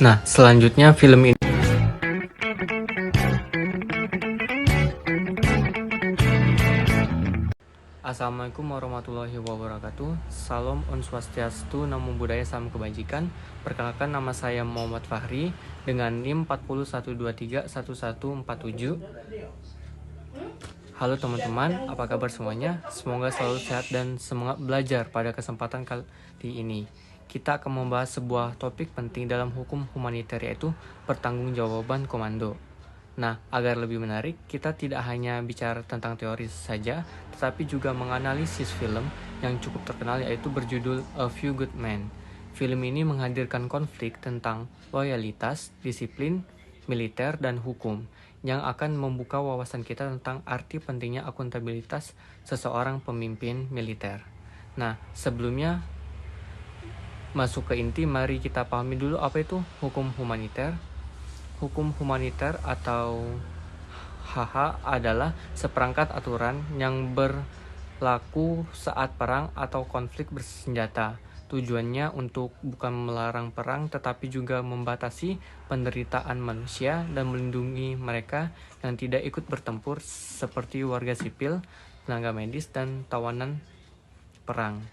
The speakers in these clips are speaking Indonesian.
Nah, selanjutnya film ini Assalamualaikum warahmatullahi wabarakatuh. Salam Om Swastiastu, Namo Buddhaya, Salam Kebajikan. Perkenalkan, nama saya Muhammad Fahri dengan NIM 401231147. Halo teman-teman, apa kabar semuanya? Semoga selalu sehat dan semangat belajar. Pada kesempatan kali ini, kita akan membahas sebuah topik penting dalam hukum humaniter, yaitu pertanggungjawaban komando. Nah, agar lebih menarik, kita tidak hanya bicara tentang teori saja, tetapi juga menganalisis film yang cukup terkenal, yaitu berjudul A Few Good Men. Film ini menghadirkan konflik tentang loyalitas, disiplin, militer, dan hukum, yang akan membuka wawasan kita tentang arti pentingnya akuntabilitas seseorang pemimpin militer. Nah, sebelumnya masuk ke inti, mari kita pahami dulu apa itu hukum humaniter. Hukum humaniter atau HH adalah seperangkat aturan yang berlaku saat perang atau konflik bersenjata. Tujuannya untuk bukan melarang perang, tetapi juga membatasi penderitaan manusia dan melindungi mereka yang tidak ikut bertempur, seperti warga sipil, tenaga medis, dan tawanan perang.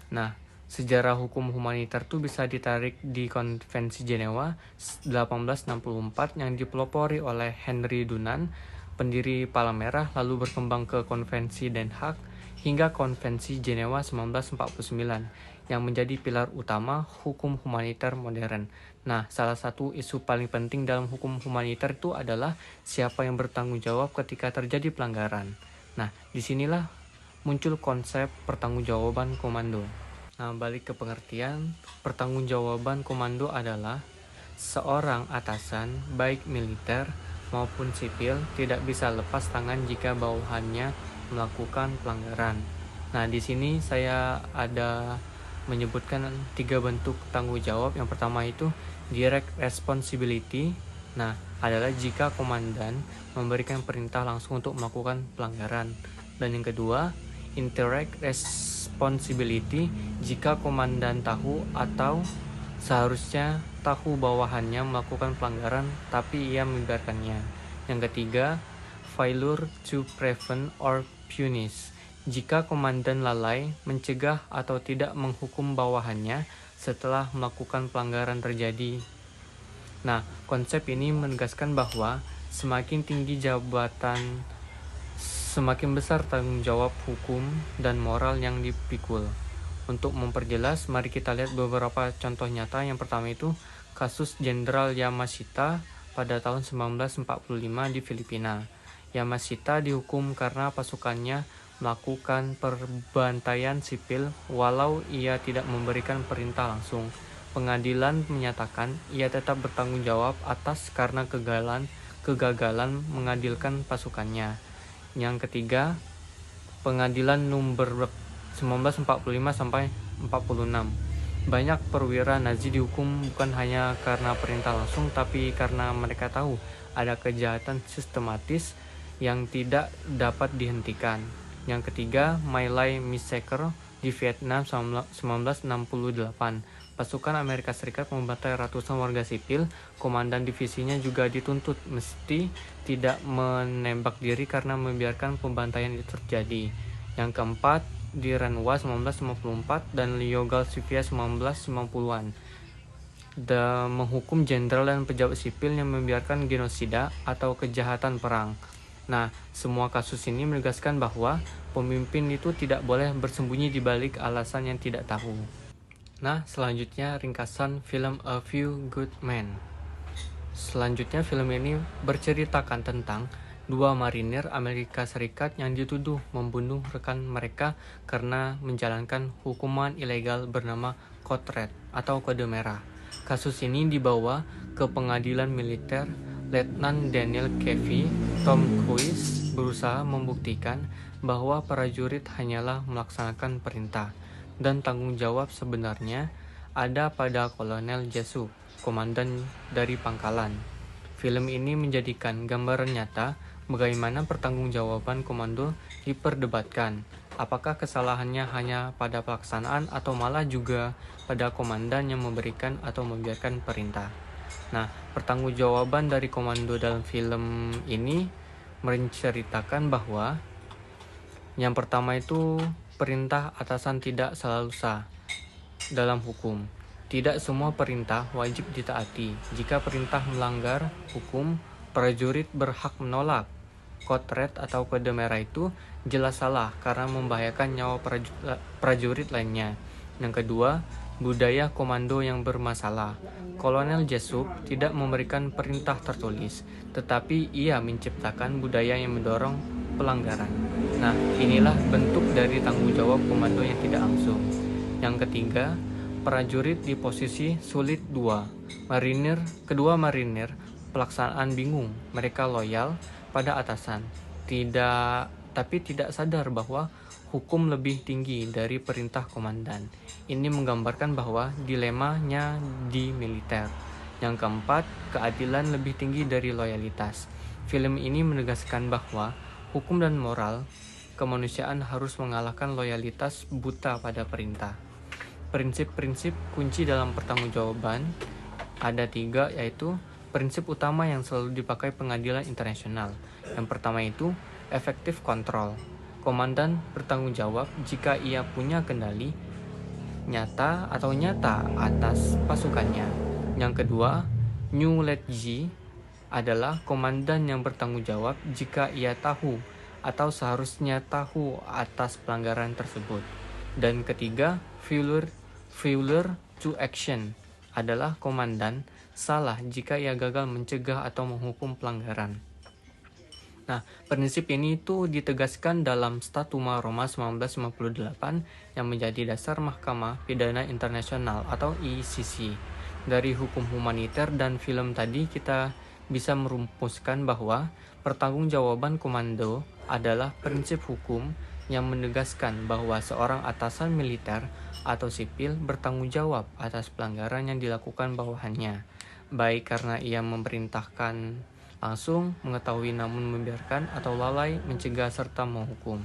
Nah, sejarah hukum humaniter itu bisa ditarik di Konvensi Jenewa 1864 yang dipelopori oleh Henry Dunant, pendiri Palang Merah, lalu berkembang ke Konvensi Den Haag hingga Konvensi Jenewa 1949 yang menjadi pilar utama hukum humaniter modern. Nah, salah satu isu paling penting dalam hukum humaniter itu adalah siapa yang bertanggung jawab ketika terjadi pelanggaran. Nah, disinilah muncul konsep pertanggungjawaban komando. Nah, balik ke pengertian, pertanggungjawaban komando adalah seorang atasan, baik militer maupun sipil, tidak bisa lepas tangan jika bawahannya melakukan pelanggaran. Nah, di sini saya ada menyebutkan 3 bentuk tanggung jawab. Yang pertama itu direct responsibility. Nah, adalah jika komandan memberikan perintah langsung untuk melakukan pelanggaran. Dan yang kedua, indirect responsibility, jika komandan tahu atau seharusnya tahu bawahannya melakukan pelanggaran tapi ia membiarkannya. Yang ketiga, failure to prevent or punish, jika komandan lalai mencegah atau tidak menghukum bawahannya setelah melakukan pelanggaran terjadi. Nah, konsep ini menegaskan bahwa semakin tinggi jabatan, semakin besar tanggung jawab hukum dan moral yang dipikul. Untuk memperjelas, mari kita lihat beberapa contoh nyata. Yang pertama itu kasus Jenderal Yamashita pada tahun 1945 di Filipina. Yamashita dihukum karena pasukannya melakukan perbantaian sipil walau ia tidak memberikan perintah langsung. Pengadilan menyatakan ia tetap bertanggung jawab atas karena kegagalan mengadilkan pasukannya. Yang ketiga, Pengadilan Nuremberg 1945 sampai 46. Banyak perwira Nazi dihukum bukan hanya karena perintah langsung, tapi karena mereka tahu ada kejahatan sistematis yang tidak dapat dihentikan. Yang ketiga, My Lai Massacre di Vietnam 1968. Pasukan Amerika Serikat membantai ratusan warga sipil. Komandan divisinya juga dituntut mesti tidak menembak diri karena membiarkan pembantaian itu terjadi. Yang keempat, di Renwa 1954 dan Lyogal Sivia 1990-an. Menghukum jenderal dan pejabat sipil yang membiarkan genosida atau kejahatan perang. Nah, semua kasus ini menegaskan bahwa pemimpin itu tidak boleh bersembunyi di balik alasan yang tidak tahu. Nah, selanjutnya ringkasan film A Few Good Men. Selanjutnya film ini berceritakan tentang 2 marinir Amerika Serikat yang dituduh membunuh rekan mereka karena menjalankan hukuman ilegal bernama Code Red atau Kode Merah. Kasus ini dibawa ke pengadilan militer. Letnan Daniel Kevy, Tom Cruise berusaha membuktikan bahwa prajurit hanyalah melaksanakan perintah dan tanggung jawab sebenarnya ada pada Kolonel Jesu, komandan dari pangkalan. Film ini menjadikan gambaran nyata bagaimana pertanggungjawaban komando diperdebatkan, Apakah kesalahannya hanya pada pelaksanaan atau malah juga pada komandan yang memberikan atau membiarkan perintah? Nah, pertanggungjawaban dari komando dalam film ini menceritakan bahwa yang pertama itu perintah atasan tidak selalu sah dalam hukum. Tidak semua perintah wajib ditaati. Jika perintah melanggar hukum, prajurit berhak menolak. Kode red atau kode merah itu jelas salah karena membahayakan nyawa prajurit lainnya. Yang kedua, budaya komando yang bermasalah. Kolonel Jesup tidak memberikan perintah tertulis, tetapi ia menciptakan budaya yang mendorong pelanggaran. Nah, inilah bentuk dari tanggung jawab komando yang tidak langsung. Yang ketiga, prajurit di posisi sulit 2. Kedua marinir pelaksanaan bingung. Mereka loyal pada atasan, tapi tidak sadar bahwa hukum lebih tinggi dari perintah komandan. Ini menggambarkan bahwa dilemanya di militer. Yang keempat, keadilan lebih tinggi dari loyalitas. Film ini menegaskan bahwa hukum dan moral kemanusiaan harus mengalahkan loyalitas buta pada perintah. Prinsip-prinsip kunci dalam pertanggungjawaban ada 3, yaitu prinsip utama yang selalu dipakai pengadilan internasional. Yang pertama itu efektif kontrol. Komandan bertanggung jawab jika ia punya kendali nyata atas pasukannya. Yang kedua, New Letji adalah komandan yang bertanggung jawab jika ia tahu atau seharusnya tahu atas pelanggaran tersebut. Dan ketiga, failure to action adalah komandan salah jika ia gagal mencegah atau menghukum pelanggaran. Nah, prinsip ini itu ditegaskan dalam Statuma Roma 1958 yang menjadi dasar Mahkamah Pidana Internasional atau ICC. Dari hukum humaniter dan film tadi kita bisa merumuskan bahwa pertanggungjawaban komando adalah prinsip hukum yang menegaskan bahwa seorang atasan militer atau sipil bertanggung jawab atas pelanggaran yang dilakukan bawahannya, baik karena ia memerintahkan langsung, mengetahui namun membiarkan, atau lalai mencegah serta menghukum.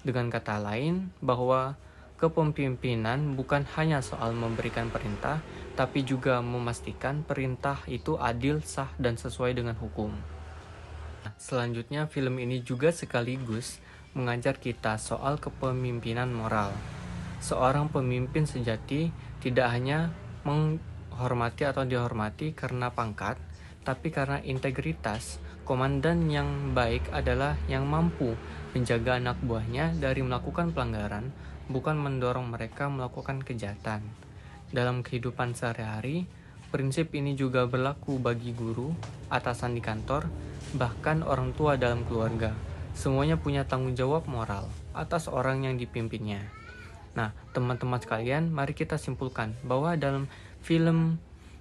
Dengan kata lain, bahwa kepemimpinan bukan hanya soal memberikan perintah, tapi juga memastikan perintah itu adil, sah, dan sesuai dengan hukum. Selanjutnya, film ini juga sekaligus mengajar kita soal kepemimpinan moral. Seorang pemimpin sejati tidak hanya menghormati atau dihormati karena pangkat, tapi karena integritas. Komandan yang baik adalah yang mampu menjaga anak buahnya dari melakukan pelanggaran, bukan mendorong mereka melakukan kejahatan. Dalam kehidupan sehari-hari, prinsip ini juga berlaku bagi guru, atasan di kantor, bahkan orang tua dalam keluarga. Semuanya punya tanggung jawab moral atas orang yang dipimpinnya. Nah, teman-teman sekalian, mari kita simpulkan bahwa dalam film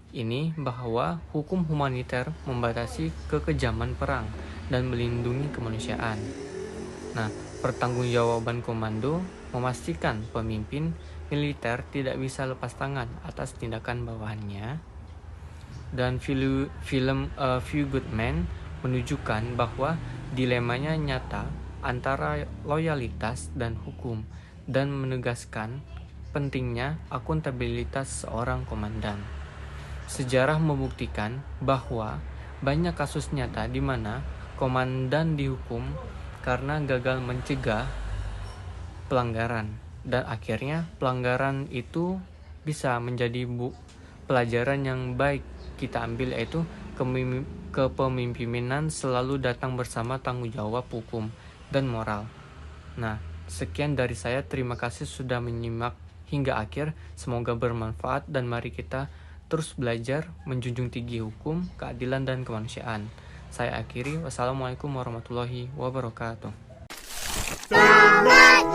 ini bahwa hukum humaniter membatasi kekejaman perang dan melindungi kemanusiaan. Nah, pertanggungjawaban komando memastikan pemimpin militer tidak bisa lepas tangan atas tindakan bawahannya. Dan film A Few Good Men menunjukkan bahwa dilemanya nyata antara loyalitas dan hukum, dan menegaskan pentingnya akuntabilitas seorang komandan. Sejarah membuktikan bahwa banyak kasus nyata di mana komandan dihukum karena gagal mencegah pelanggaran, dan akhirnya pelanggaran itu bisa menjadi pelajaran yang baik kita ambil, yaitu kepemimpinan selalu datang bersama tanggung jawab hukum dan moral. Nah, sekian dari saya. Terima kasih sudah menyimak hingga akhir. Semoga bermanfaat dan mari kita terus belajar menjunjung tinggi hukum, keadilan, dan kemanusiaan. Saya akhiri. Wassalamualaikum warahmatullahi wabarakatuh. Selamat